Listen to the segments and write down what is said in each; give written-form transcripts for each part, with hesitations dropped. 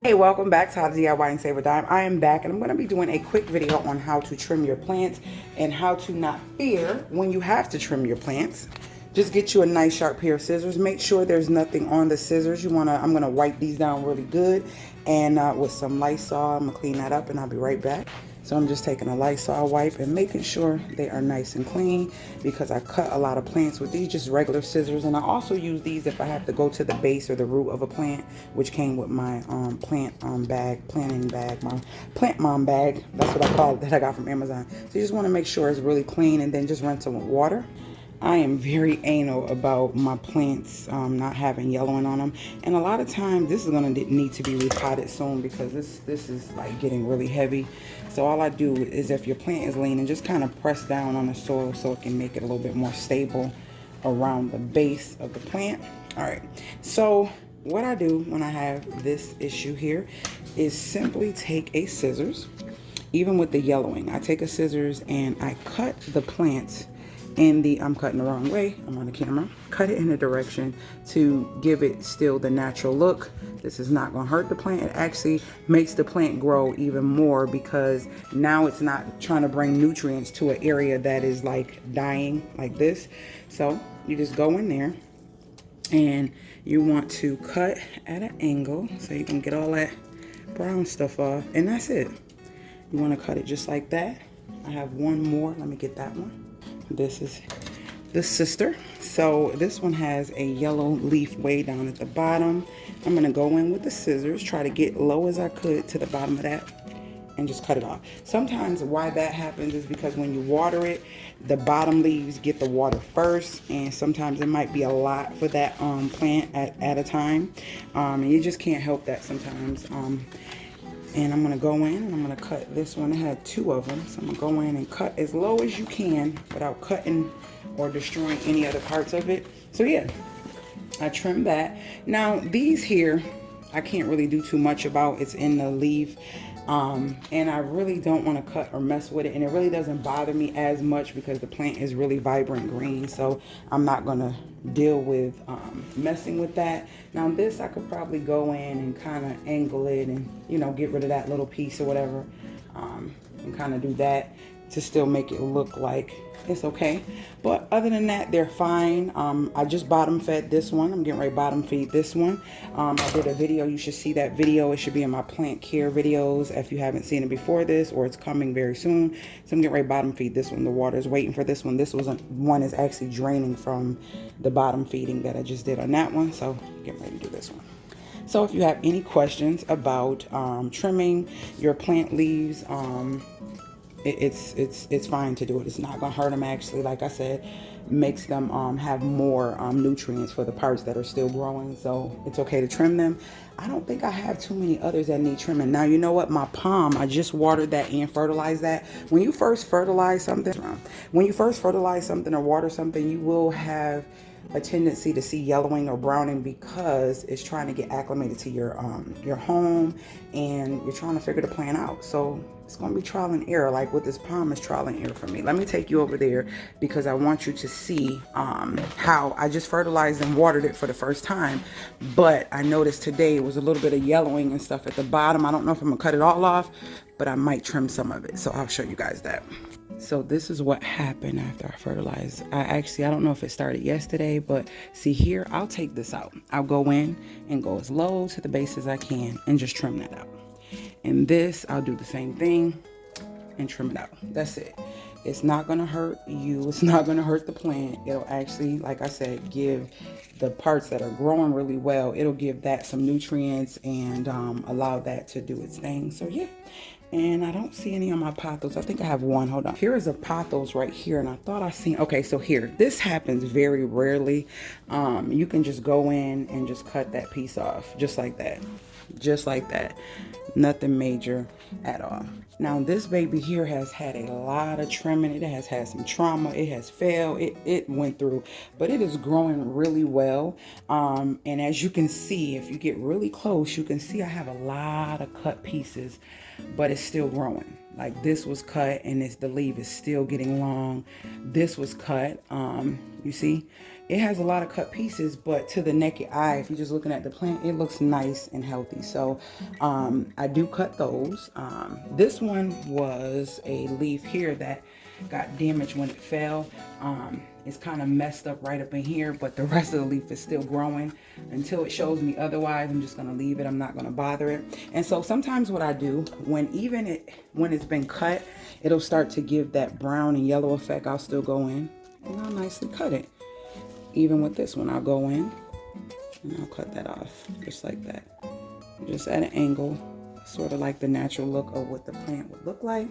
Hey, welcome back to How to DIY and Save a Dime. I am back and I'm going to be doing a quick video on how to trim your plants and how to not fear when you have to trim your plants. Just get you a nice sharp pair of scissors. Make sure there's nothing on the scissors. I'm going to wipe these down really good and with some Lysol. I'm going to clean that up and I'll be right back. So I'm just taking a Lysol wipe and making sure they are nice and clean because I cut a lot of plants with these just regular scissors. And I also use these if I have to go to the base or the root of a plant, which came with my planting bag, my plant mom bag. That's what I call it, that I got from Amazon. So you just want to make sure it's really clean and then just rinse them with water. I am very anal about my plants not having yellowing on them, and a lot of times this is going to need to be repotted soon because this is like getting really heavy. So all I do is, if your plant is leaning, just kind of press down on the soil so it can make it a little bit more stable around the base of the plant. All right, so what I do when I have this issue here is simply take a scissors. Even with the yellowing, I take a scissors and I cut the plants I'm cutting the wrong way, I'm on the camera, cut it in a direction to give it still the natural look. This is not going to hurt the plant. It actually makes the plant grow even more because now it's not trying to bring nutrients to an area that is like dying like this. So you just go in there and you want to cut at an angle so you can get all that brown stuff off, and that's it. You want to cut it just like that. I have one more. Let me get that one. This is the sister. So this one has a yellow leaf way down at the bottom. I'm going to go in with the scissors, try to get low as I could to the bottom of that and just cut it off. Sometimes why that happens is because when you water it, the bottom leaves get the water first, and sometimes it might be a lot for that plant at a time, and you just can't help that sometimes. And I'm going to go in and I'm going to cut this one. It had two of them. So I'm going to go in and cut as low as you can without cutting or destroying any other parts of it. So yeah, I trimmed that. Now these here, I can't really do too much about. It's in the leaf. And I really don't want to cut or mess with it. And it really doesn't bother me as much because the plant is really vibrant green. So I'm not going to deal with messing with that. Now this, I could probably go in and kind of angle it and, get rid of that little piece or whatever. And kind of do that to still make it look like it's okay. But other than that, they're fine. I just bottom fed this one. I'm getting ready to bottom feed this one. I did a video. You should see that video. It should be in my plant care videos if you haven't seen it before this, or it's coming very soon. So I'm getting ready to bottom feed this one. The water is waiting for this one. This one is actually draining from the bottom feeding that I just did on that one. So getting ready to do this one. So if you have any questions about trimming your plant leaves, it's fine to do it. It's not gonna hurt them. Actually, like I said, makes them have more nutrients for the parts that are still growing. So it's okay to trim them. I don't think I have too many others that need trimming. Now, you know what? My palm, I just watered that and fertilized that. When you first fertilize something or water something, you will have a tendency to see yellowing or browning because it's trying to get acclimated to your home, and you're trying to figure the plant out. So it's going to be trial and error. Like with this palm, is trial and error for me. Let me take you over there because I want you to see how I just fertilized and watered it for the first time, but I noticed today it was a little bit of yellowing and stuff at the bottom. I don't know if I'm gonna cut it all off, but I might trim some of it, so I'll show you guys that. So this is what happened after I fertilized. I don't know if it started yesterday, but see here, I'll take this out. I'll go in and go as low to the base as I can and just trim that out. And this, I'll do the same thing and trim it out. That's it. It's not gonna hurt you. It's not gonna hurt the plant. It'll actually, like I said, give the parts that are growing really well, it'll give that some nutrients and allow that to do its thing. So yeah. And I don't see any on my pothos. I think I have one. Hold on. Here is a pothos right here. And I thought I seen, okay, so here, this happens very rarely. You can just go in and just cut that piece off just like that. Just like that. Nothing major at all. Now this baby here has had a lot of trimming. It has had some trauma. It has failed. It went through, but it is growing really well. And as you can see, if you get really close, you can see I have a lot of cut pieces, but it's still growing. Like this was cut and the leaf is still getting long. This was cut. You see, it has a lot of cut pieces, but to the naked eye, if you're just looking at the plant, it looks nice and healthy. So I do cut those. This one was a leaf here that got damaged when it fell. It's kind of messed up right up in here, but the rest of the leaf is still growing. Until it shows me otherwise, I'm just gonna leave it. I'm not gonna bother it. And so sometimes what I do, when it's been cut, it'll start to give that brown and yellow effect. I'll still go in and I'll nicely cut it. Even with this one, I'll go in and I'll cut that off just like that. Just at an angle, sort of like the natural look of what the plant would look like.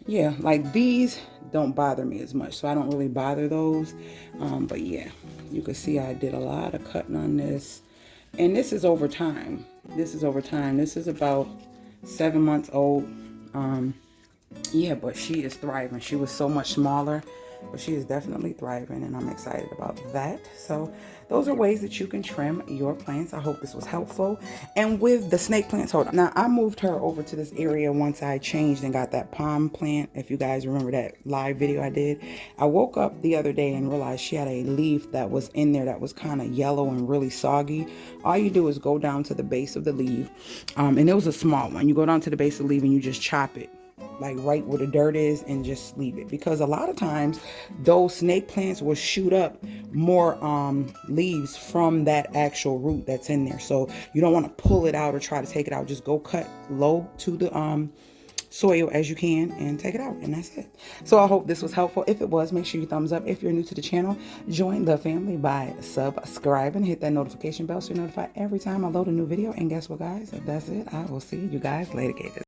Yeah, like these don't bother me as much, so I don't really bother those. But yeah, you can see I did a lot of cutting on this. And this is over time. This is over time. This is about 7 months old. Yeah, but she is thriving. She was so much smaller, but she is definitely thriving, and I'm excited about that. So those are ways that you can trim your plants. I hope this was helpful. And with the snake plants, hold on. Now, I moved her over to this area once I changed and got that palm plant. If you guys remember that live video I did, I woke up the other day and realized she had a leaf that was in there that was kind of yellow and really soggy. All you do is go down to the base of the leaf, and it was a small one. You go down to the base of the leaf and you just chop it, like right where the dirt is, and just leave it, because a lot of times those snake plants will shoot up more leaves from that actual root that's in there. So you don't want to pull it out or try to take it out. Just go cut low to the soil as you can and take it out, and that's it. So I hope this was helpful. If it was, make sure you thumbs up. If you're new to the channel, join the family by subscribing, hit that notification bell so you're notified every time I load a new video. And guess what, guys? If that's it, I will see you guys later, gators.